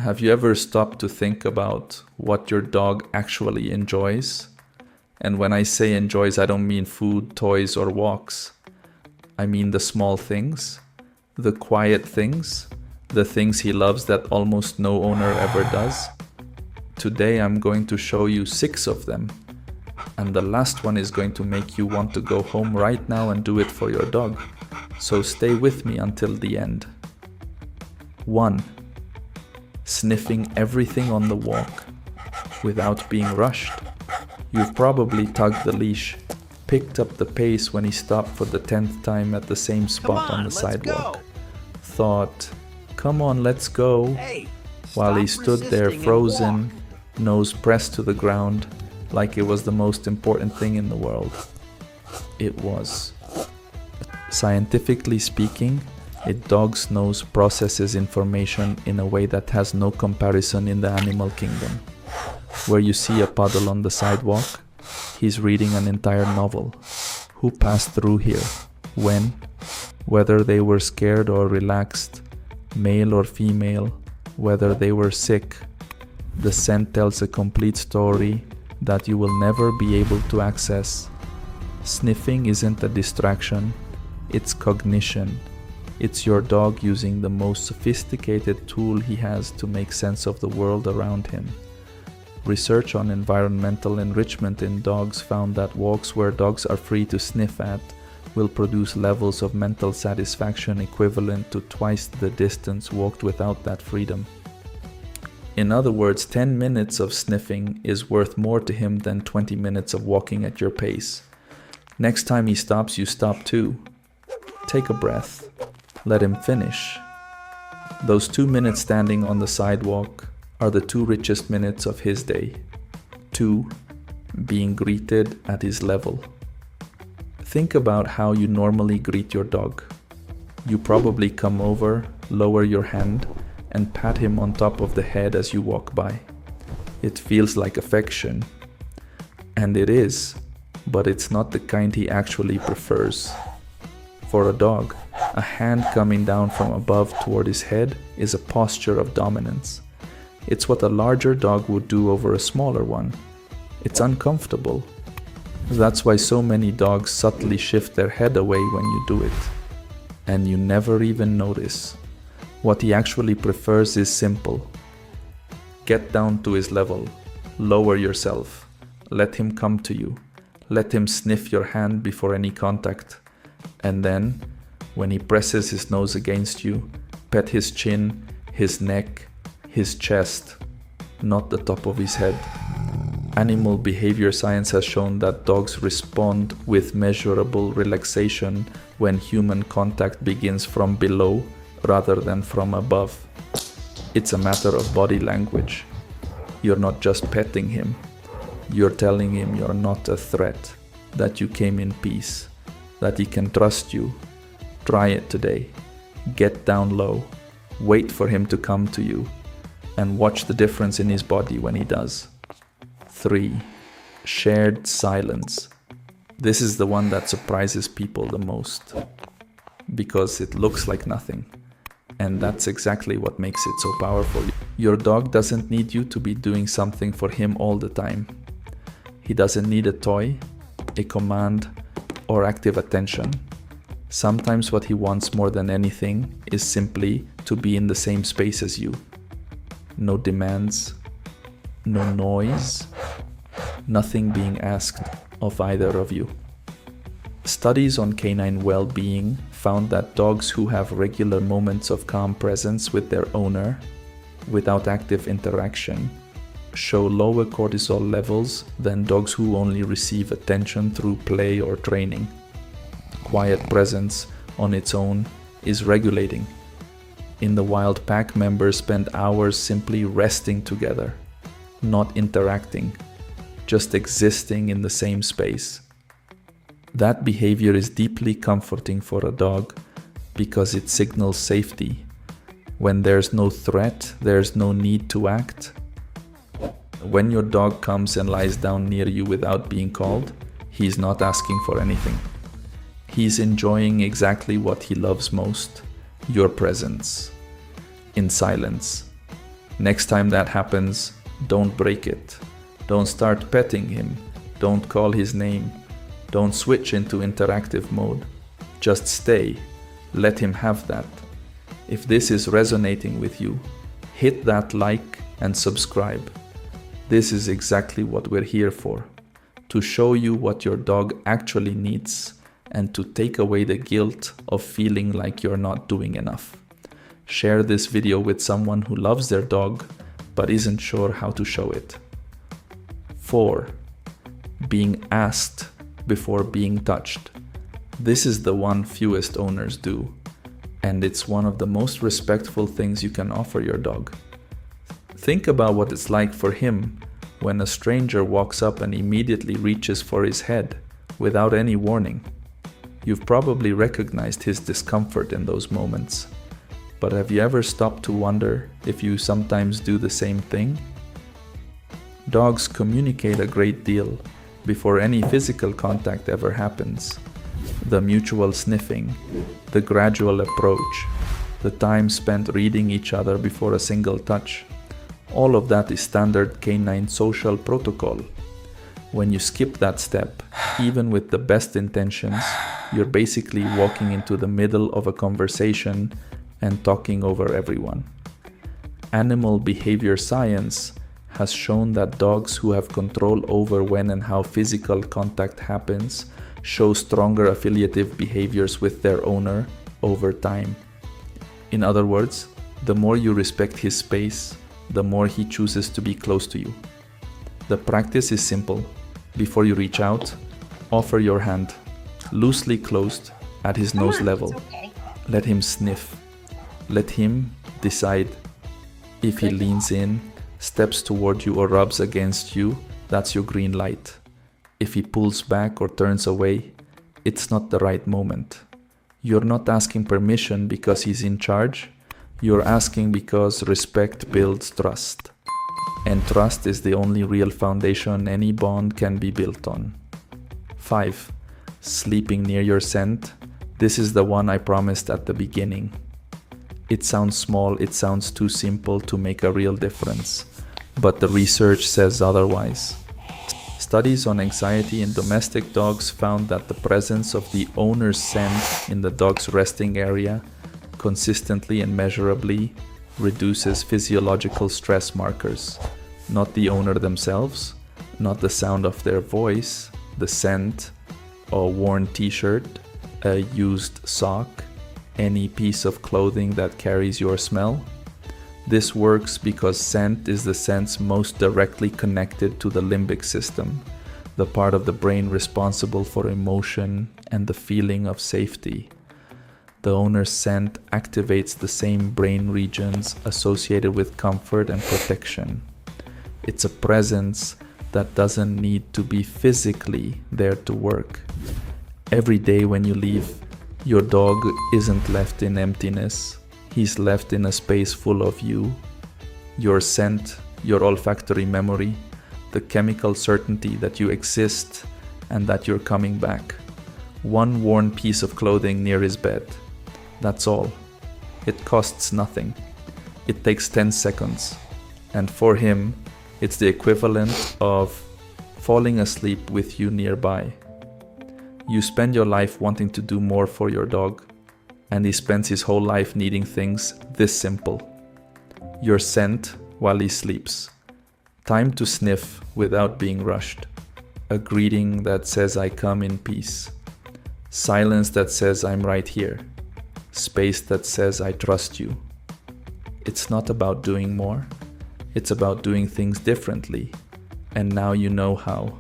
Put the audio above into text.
Have you ever stopped to think about what your dog actually enjoys? And when I say enjoys, I don't mean food, toys, or walks. I mean the small things, the quiet things, the things he loves that almost no owner ever does. Today I'm going to show you 6 of them. And the last one is going to make you want to go home right now and do it for your dog. So stay with me until the end. 1. Sniffing everything on the walk without being rushed. You've probably tugged the leash, picked up the pace when he stopped for the 10th time at the same spot on the sidewalk. Thought, come on, let's go. Hey, While he stop stood there resisting and frozen, walk. nose pressed to the ground, like it was the most important thing in the world. It was. Scientifically speaking, a dog's nose processes information in a way that has no comparison in the animal kingdom. Where you see a puddle on the sidewalk, he's reading an entire novel. Who passed through here? When? Whether they were scared or relaxed, male or female, whether they were sick. The scent tells a complete story that you will never be able to access. Sniffing isn't a distraction, it's cognition. It's your dog using the most sophisticated tool he has to make sense of the world around him. Research on environmental enrichment in dogs found that walks where dogs are free to sniff at will produce levels of mental satisfaction equivalent to twice the distance walked without that freedom. In other words, 10 minutes of sniffing is worth more to him than 20 minutes of walking at your pace. Next time he stops, you stop too. Take a breath. Let him finish. Those 2 minutes standing on the sidewalk are the 2 richest minutes of his day. 2. Being greeted at his level. Think about how you normally greet your dog. You probably come over, lower your hand, and pat him on top of the head as you walk by. It feels like affection. And it is, but it's not the kind he actually prefers. For a dog, a hand coming down from above toward his head is a posture of dominance. It's what a larger dog would do over a smaller one. It's uncomfortable. That's why so many dogs subtly shift their head away when you do it. And you never even notice. What he actually prefers is simple. Get down to his level. Lower yourself. Let him come to you. Let him sniff your hand before any contact. And then, when he presses his nose against you, pet his chin, his neck, his chest, not the top of his head. Animal behavior science has shown that dogs respond with measurable relaxation when human contact begins from below rather than from above. It's a matter of body language. You're not just petting him. You're telling him you're not a threat, that you came in peace, that he can trust you. Try it today. Get down low. Wait for him to come to you. And watch the difference in his body when he does. 3. Shared silence. This is the one that surprises people the most. Because it looks like nothing. And that's exactly what makes it so powerful. Your dog doesn't need you to be doing something for him all the time. He doesn't need a toy, a command, or active attention. Sometimes what he wants more than anything is simply to be in the same space as you. No demands, no noise, nothing being asked of either of you. Studies on canine well-being found that dogs who have regular moments of calm presence with their owner, without active interaction, show lower cortisol levels than dogs who only receive attention through play or training. Quiet presence on its own is regulating. In the wild, pack members spend hours simply resting together, not interacting, just existing in the same space. That behavior is deeply comforting for a dog because it signals safety. When there's no threat, there's no need to act. When your dog comes and lies down near you without being called, he's not asking for anything. He's enjoying exactly what he loves most, your presence, in silence. Next time that happens, don't break it. Don't start petting him. Don't call his name. Don't switch into interactive mode. Just stay. Let him have that. If this is resonating with you, hit that like and subscribe. This is exactly what we're here for. To show you what your dog actually needs and to take away the guilt of feeling like you're not doing enough. Share this video with someone who loves their dog but isn't sure how to show it. 4. Being asked before being touched. This is the one fewest owners do, and it's one of the most respectful things you can offer your dog. Think about what it's like for him when a stranger walks up and immediately reaches for his head without any warning. You've probably recognized his discomfort in those moments. But have you ever stopped to wonder if you sometimes do the same thing? Dogs communicate a great deal before any physical contact ever happens. The mutual sniffing, the gradual approach, the time spent reading each other before a single touch. All of that is standard canine social protocol. When you skip that step, even with the best intentions, you're basically walking into the middle of a conversation and talking over everyone. Animal behavior science has shown that dogs who have control over when and how physical contact happens show stronger affiliative behaviors with their owner over time. In other words, the more you respect his space, the more he chooses to be close to you. The practice is simple. Before you reach out, offer your hand, loosely closed at his nose level. Okay. Let him sniff. Let him decide. If he leans in, steps toward you or rubs against you, that's your green light. If he pulls back or turns away, it's not the right moment. You're not asking permission because he's in charge. You're asking because respect builds trust. And trust is the only real foundation any bond can be built on. 5. Sleeping near your scent. This is the one I promised at the beginning. It sounds small, it sounds too simple to make a real difference, but the research says otherwise. Studies on anxiety in domestic dogs found that the presence of the owner's scent in the dog's resting area consistently and measurably reduces physiological stress markers. Not the owner themselves, not the sound of their voice, the scent, a worn t-shirt, a used sock, any piece of clothing that carries your smell. This works because scent is the sense most directly connected to the limbic system, the part of the brain responsible for emotion and the feeling of safety. The owner's scent activates the same brain regions associated with comfort and protection. It's a presence that doesn't need to be physically there to work. Every day when you leave, your dog isn't left in emptiness. He's left in a space full of you, your scent, your olfactory memory, the chemical certainty that you exist and that you're coming back. One worn piece of clothing near his bed. That's all. It costs nothing. It takes 10 seconds. And for him, it's the equivalent of falling asleep with you nearby. You spend your life wanting to do more for your dog, and he spends his whole life needing things this simple. Your scent while he sleeps. Time to sniff without being rushed. A greeting that says I come in peace. Silence that says I'm right here. Space that says I trust you. It's not about doing more. It's about doing things differently. And now you know how.